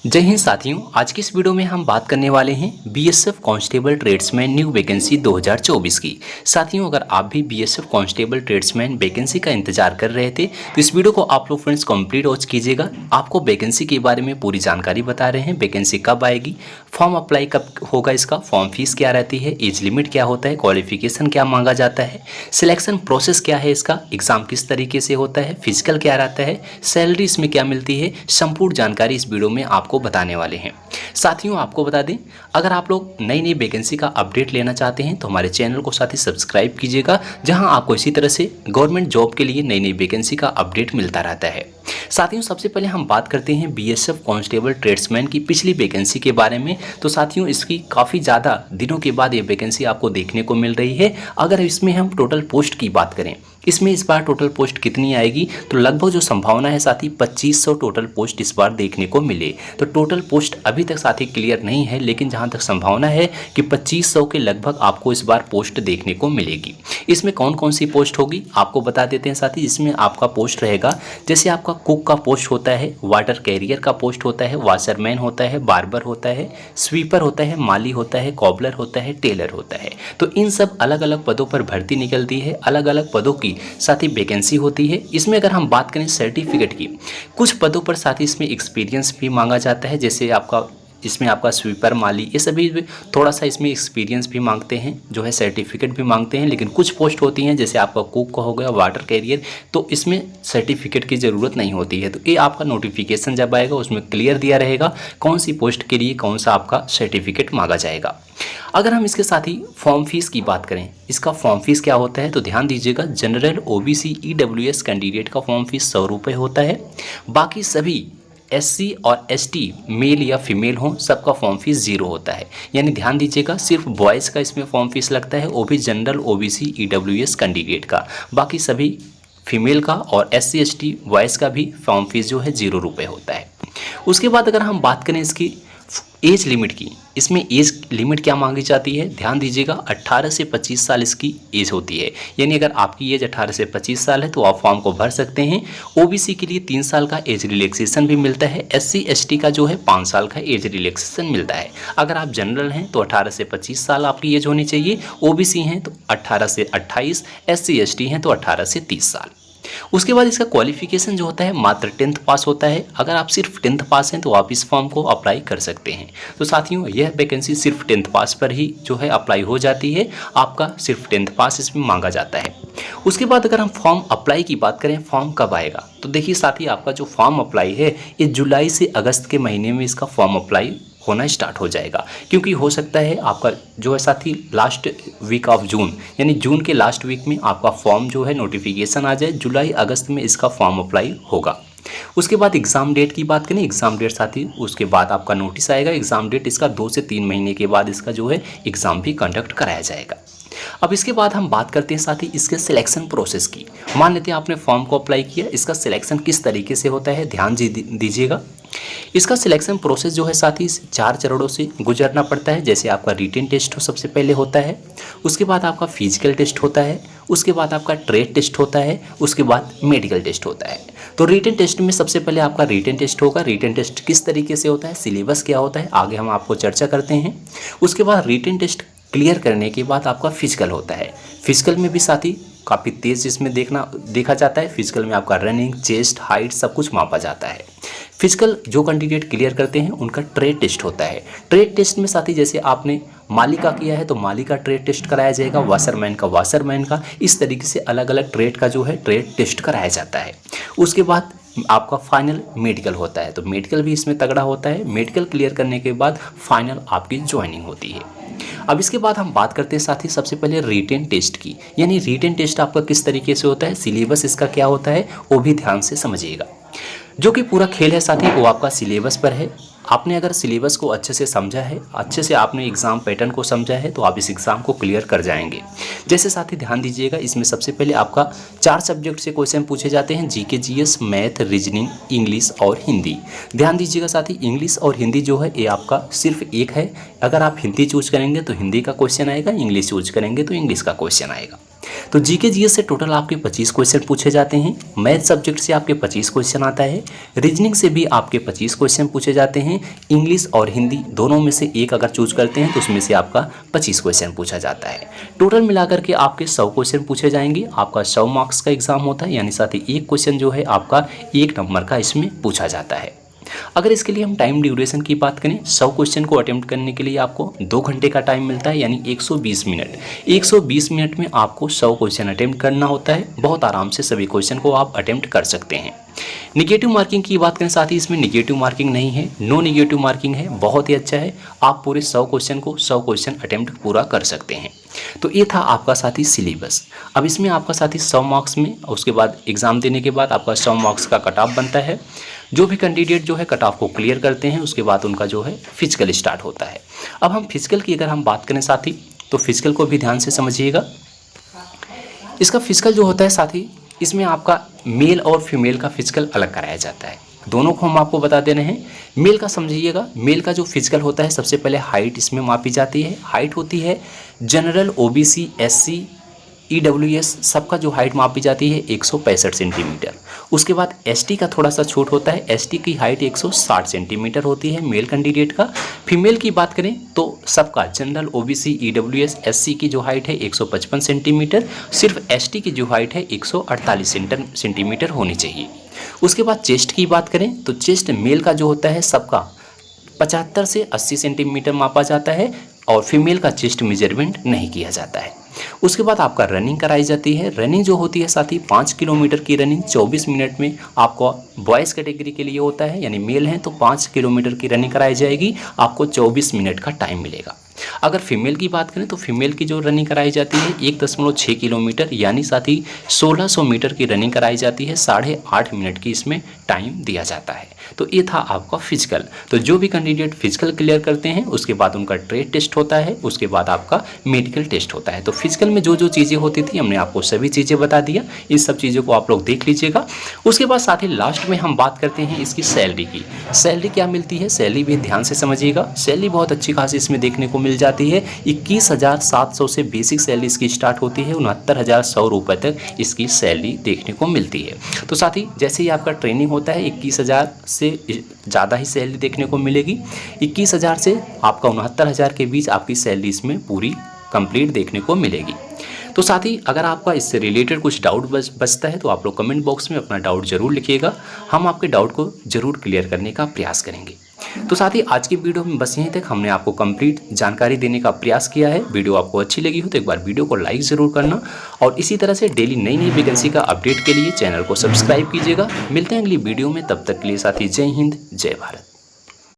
जय हिंद साथियों, आज की इस वीडियो में हम बात करने वाले हैं BSF constable tradesman new vacancy 2024 की। साथियों, अगर आप भी बीएसएफ कांस्टेबल ट्रेड्समैन वैकेंसी का इंतजार कर रहे थे तो इस वीडियो को आप लोग फ्रेंड्स कंप्लीट वॉच कीजिएगा। आपको वैकेंसी के बारे में पूरी जानकारी बता रहे हैं। वैकेंसी कब आएगी, फॉर्म अप्लाई कब होगा, इसका फॉर्म फीस क्या रहती है, एज लिमिट क्या होता है, क्वालिफिकेशन क्या मांगा जाता है, सिलेक्शन प्रोसेस क्या है, इसका एग्जाम किस तरीके से होता है, फिजिकल क्या रहता है, सैलरी इसमें क्या मिलती है, संपूर्ण जानकारी इस वीडियो में आपको बताने वाले हैं। साथियों, आपको बता दें, अगर आप लोग नई नई वैकेंसी का अपडेट लेना चाहते हैं तो हमारे चैनल को साथ ही सब्सक्राइब कीजिएगा, जहां आपको इसी तरह से गवर्नमेंट जॉब के लिए नई नई वैकेंसी का अपडेट मिलता रहता है। साथियों, सबसे पहले हम बात करते हैं बीएसएफ कांस्टेबल ट्रेड्समैन की पिछली वैकेंसी के बारे में। तो साथियों, इसकी काफ़ी ज़्यादा दिनों के बाद ये वैकेंसी आपको देखने को मिल रही है। अगर इसमें हम टोटल पोस्ट की बात करें, इसमें इस बार टोटल पोस्ट कितनी आएगी, तो लगभग जो संभावना है साथी 2500 टोटल पोस्ट इस बार देखने को मिले। तो टोटल पोस्ट अभी तक साथी क्लियर नहीं है, लेकिन जहां तक संभावना है कि 2500 के लगभग आपको इस बार पोस्ट देखने को मिलेगी। इसमें कौन कौन सी पोस्ट होगी आपको बता देते हैं साथी। इसमें आपका पोस्ट रहेगा, जैसे आपका कुक का पोस्ट होता है, वाटर कैरियर का पोस्ट होता है, वॉशरमैन होता है, बार्बर होता है, स्वीपर होता है, माली होता है, कॉबलर होता है, टेलर होता है। तो इन सब अलग अलग पदों पर भर्ती निकलती है, अलग अलग पदों की साथ ही वैकेंसी होती है। इसमें अगर हम बात करें सर्टिफिकेट की, कुछ पदों पर साथ ही इसमें एक्सपीरियंस भी मांगा जाता है। जैसे आपका इसमें आपका स्वीपर, माली, ये सभी थोड़ा सा इसमें एक्सपीरियंस भी मांगते हैं, जो है सर्टिफिकेट भी मांगते हैं। लेकिन कुछ पोस्ट होती हैं, जैसे आपका कुक का हो गया, वाटर कैरियर, तो इसमें सर्टिफिकेट की ज़रूरत नहीं होती है। तो ये आपका नोटिफिकेशन जब आएगा उसमें क्लियर दिया रहेगा कौन सी पोस्ट के लिए कौन सा आपका सर्टिफिकेट मांगा जाएगा। अगर हम इसके साथ ही फॉर्म फीस की बात करें, इसका फॉर्म फीस क्या होता है, तो ध्यान दीजिएगा, जनरल ओबीसी ईडब्ल्यूएस कैंडिडेट का फॉर्म फीस 100 रुपये होता है। बाकी सभी एससी और एसटी मेल या फीमेल हो, सबका फॉर्म फीस 0 होता है। यानी ध्यान दीजिएगा, सिर्फ बॉयज़ का इसमें फॉर्म फीस लगता है, वो भी जनरल ओबीसी ईडब्ल्यूएस कैंडिडेट का। बाकी सभी फीमेल का और एससी एसटी बॉयज़ का भी फॉर्म फीस जो है 0 रुपये होता है। उसके बाद अगर हम बात करें इसकी एज लिमिट की, इसमें एज लिमिट क्या मांगी जाती है, ध्यान दीजिएगा, 18 से 25 साल इसकी एज होती है। यानी अगर आपकी एज 18 से 25 साल है तो आप फॉर्म को भर सकते हैं। ओबीसी के लिए 3 साल का एज रिलैक्सेशन भी मिलता है। एससी एसटी का जो है 5 साल का एज रिलैक्सेशन मिलता है। अगर आप जनरल हैं तो 18 से 25 साल आपकी एज होनी चाहिए, ओबीसी हैं तो 18 से 28, एससी एसटी हैं तो 18 से 30 साल। उसके बाद इसका क्वालिफिकेशन जो होता है मात्र 10th पास होता है। अगर आप सिर्फ 10th पास हैं तो आप इस फॉर्म को अप्लाई कर सकते हैं। तो साथियों, यह वैकेंसी सिर्फ 10th पास पर ही जो है अप्लाई हो जाती है, आपका सिर्फ 10th पास इसमें मांगा जाता है। उसके बाद अगर हम फॉर्म अप्लाई की बात करें, फॉर्म कब आएगा, तो देखिए साथी, आपका जो फॉर्म अप्लाई है ये जुलाई से अगस्त के महीने में इसका फॉर्म अप्लाई होना स्टार्ट हो जाएगा। क्योंकि हो सकता है आपका जो है साथी लास्ट वीक ऑफ जून, यानी जून के लास्ट वीक में आपका फॉर्म जो है नोटिफिकेशन आ जाए, जुलाई अगस्त में इसका फॉर्म अप्लाई होगा। उसके बाद एग्ज़ाम डेट की बात करें, एग्ज़ाम डेट साथी उसके बाद आपका नोटिस आएगा। एग्ज़ाम डेट इसका 2 से 3 महीने के बाद इसका जो है एग्ज़ाम भी कंडक्ट कराया जाएगा। अब इसके बाद हम बात करते हैं साथी इसके सिलेक्शन प्रोसेस की। मान लेते हैं आपने फॉर्म को अप्लाई किया, इसका सिलेक्शन किस तरीके से होता है, ध्यान दीजिएगा। इसका सिलेक्शन प्रोसेस जो है साथी 4 चरणों से गुजरना पड़ता है। जैसे आपका रिटन टेस्ट सबसे पहले होता है, उसके बाद आपका फिजिकल टेस्ट होता है, उसके बाद आपका ट्रेड टेस्ट होता है, उसके बाद मेडिकल टेस्ट होता है। तो रिटन टेस्ट में सबसे पहले आपका रिटन टेस्ट होगा। रिटन टेस्ट किस तरीके से होता है, सिलेबस क्या होता है, आगे हम आपको चर्चा करते हैं। उसके बाद रिटन टेस्ट क्लियर करने के बाद आपका फिजिकल होता है। फिजिकल में भी साथी काफ़ी तेज़ इसमें देखा जाता है। फिजिकल में आपका रनिंग, चेस्ट, हाइट सब कुछ मापा जाता है। फिजिकल जो कैंडिडेट क्लियर करते हैं उनका ट्रेड टेस्ट होता है। ट्रेड टेस्ट में साथी जैसे आपने माली का किया है तो माली का ट्रेड टेस्ट कराया जाएगा, वॉशरमैन का वॉशरमैन का, इस तरीके से अलग अलग ट्रेड का जो है ट्रेड टेस्ट कराया जाता है। उसके बाद आपका फाइनल मेडिकल होता है, तो मेडिकल भी इसमें तगड़ा होता है। मेडिकल क्लियर करने के बाद फाइनल आपकी ज्वाइनिंग होती है। अब इसके बाद हम बात करते हैं साथी सबसे पहले रिटन टेस्ट की। यानी रिटन टेस्ट आपका किस तरीके से होता है, सिलेबस इसका क्या होता है वो भी ध्यान से समझिएगा। जो कि पूरा खेल है साथी वो आपका सिलेबस पर है। आपने अगर सिलेबस को अच्छे से समझा है, अच्छे से आपने एग्ज़ाम पैटर्न को समझा है तो आप इस एग्ज़ाम को क्लियर कर जाएंगे। जैसे साथी ध्यान दीजिएगा, इसमें सबसे पहले आपका 4 सब्जेक्ट से क्वेश्चन पूछे जाते हैं, GK, GS, math, reasoning, English और हिंदी। ध्यान दीजिएगा साथी, इंग्लिश और हिंदी जो है ये आपका सिर्फ एक है। अगर आप हिंदी चूज करेंगे तो हिंदी का क्वेश्चन आएगा, इंग्लिश चूज करेंगे तो इंग्लिश का क्वेश्चन आएगा। तो जीके जीएस से टोटल आपके 25 क्वेश्चन पूछे जाते हैं। मैथ सब्जेक्ट से आपके 25 क्वेश्चन आता है। रीजनिंग से भी आपके 25 क्वेश्चन पूछे जाते हैं। इंग्लिश और हिंदी दोनों में से एक अगर चूज करते हैं तो उसमें से आपका 25 क्वेश्चन पूछा जाता है। टोटल मिलाकर के आपके 100 क्वेश्चन पूछे जाएंगे। आपका 100 मार्क्स का एग्जाम होता है, यानी साथ ही एक क्वेश्चन जो है आपका 1 नंबर का इसमें पूछा जाता है। अगर इसके लिए हम टाइम ड्यूरेशन की बात करें, 100 क्वेश्चन को अटेम्प्ट करने के लिए आपको 2 घंटे का टाइम मिलता है, यानी 120 मिनट। 120 मिनट में आपको 100 क्वेश्चन अटेम्प्ट करना होता है। बहुत आराम से सभी क्वेश्चन को आप अटेम्प्ट कर सकते हैं। निगेटिव मार्किंग की बात करें, साथ ही इसमें निगेटिव मार्किंग नहीं है, नो निगेटिव मार्किंग है। बहुत ही अच्छा है, आप पूरे 100 क्वेश्चन को 100 क्वेश्चन अटेम्प्ट पूरा कर सकते हैं। तो ये था आपका साथी सिलेबस। अब इसमें आपका साथी 100 मार्क्स में, उसके बाद एग्ज़ाम देने के बाद आपका 100 मार्क्स का कट ऑफ बनता है। जो भी कैंडिडेट जो है कट ऑफ को क्लियर करते हैं, उसके बाद उनका जो है फिजिकल स्टार्ट होता है। अब हम फिजिकल की अगर हम बात करें साथी, तो फिजिकल को भी ध्यान से समझिएगा। इसका फिजिकल जो होता है साथी, इसमें आपका मेल और फीमेल का फिजिकल अलग कराया जाता है। दोनों को हम आपको बता दे रहे हैं। मेल का समझिएगा, मेल का जो फिजिकल होता है, सबसे पहले हाइट इसमें मापी जाती है। हाइट होती है जनरल, ओबीसी, एससी, ईडब्ल्यूएस सबका जो हाइट मापी जाती है 165 सेंटीमीटर। उसके बाद एसटी का थोड़ा सा छूट होता है, एसटी की हाइट 160 सेंटीमीटर होती है मेल कैंडिडेट का। फीमेल की बात करें तो सबका जनरल, ओबीसी, ईडब्ल्यूएस, एससी की जो हाइट है 155 सेंटीमीटर, सिर्फ एसटी की जो हाइट है 148 सेंटीमीटर होनी चाहिए। उसके बाद चेस्ट की बात करें तो चेस्ट मेल का जो होता है सबका 75 से 80 सेंटीमीटर मापा जाता है और फीमेल का चेस्ट मेजरमेंट नहीं किया जाता है। उसके बाद आपका रनिंग कराई जाती है। रनिंग जो होती है साथी 5 किलोमीटर की रनिंग 24 मिनट में आपको बॉयज़ कैटेगरी के लिए होता है, यानी मेल हैं तो 5 किलोमीटर की रनिंग कराई जाएगी, आपको 24 मिनट का टाइम मिलेगा। अगर फीमेल की बात करें तो फीमेल की जो रनिंग कराई जाती है 1.6 किलोमीटर, यानी साथी 1600 मीटर की रनिंग कराई जाती है। 8.5 मिनट की इसमें टाइम दिया जाता है। तो ये था आपका फिजिकल। तो जो भी कैंडिडेट फिजिकल क्लियर करते हैं उसके बाद उनका ट्रेड टेस्ट होता है, उसके बाद आपका मेडिकल टेस्ट होता है। तो फिजिकल में जो जो चीज़ें होती थी हमने आपको सभी चीज़ें बता दिया। इस सब चीज़ों को आप लोग देख लीजिएगा। उसके बाद साथ ही लास्ट में हम बात करते हैं इसकी सैलरी की। सैलरी क्या मिलती है, सैलरी भी ध्यान से समझिएगा। सैलरी बहुत अच्छी खासी इसमें देखने को मिल जाती है। 21,700 से बेसिक सैलरी इसकी स्टार्ट होती है, 69,100 रुपये तक इसकी सैलरी देखने को मिलती है। तो साथ ही जैसे ही आपका ट्रेनिंग होता है 21,000 से ज़्यादा ही सैलरी देखने को मिलेगी। 21,000 से आपका 69,000 के बीच आपकी सैलरी इसमें पूरी कंप्लीट देखने को मिलेगी। तो साथ ही अगर आपका इससे रिलेटेड कुछ डाउट बचता है तो आप लोग कमेंट बॉक्स में अपना डाउट ज़रूर लिखिएगा, हम आपके डाउट को ज़रूर क्लियर करने का प्रयास करेंगे। तो साथ ही आज की वीडियो में बस यहीं तक हमने आपको कंप्लीट जानकारी देने का प्रयास किया है। वीडियो आपको अच्छी लगी हो तो एक बार वीडियो को लाइक ज़रूर करना और इसी तरह से डेली नई नई वैकेंसी का अपडेट के लिए चैनल को सब्सक्राइब कीजिएगा। मिलते हैं अगली वीडियो में, तब तक के लिए साथी जय हिंद, जय भारत।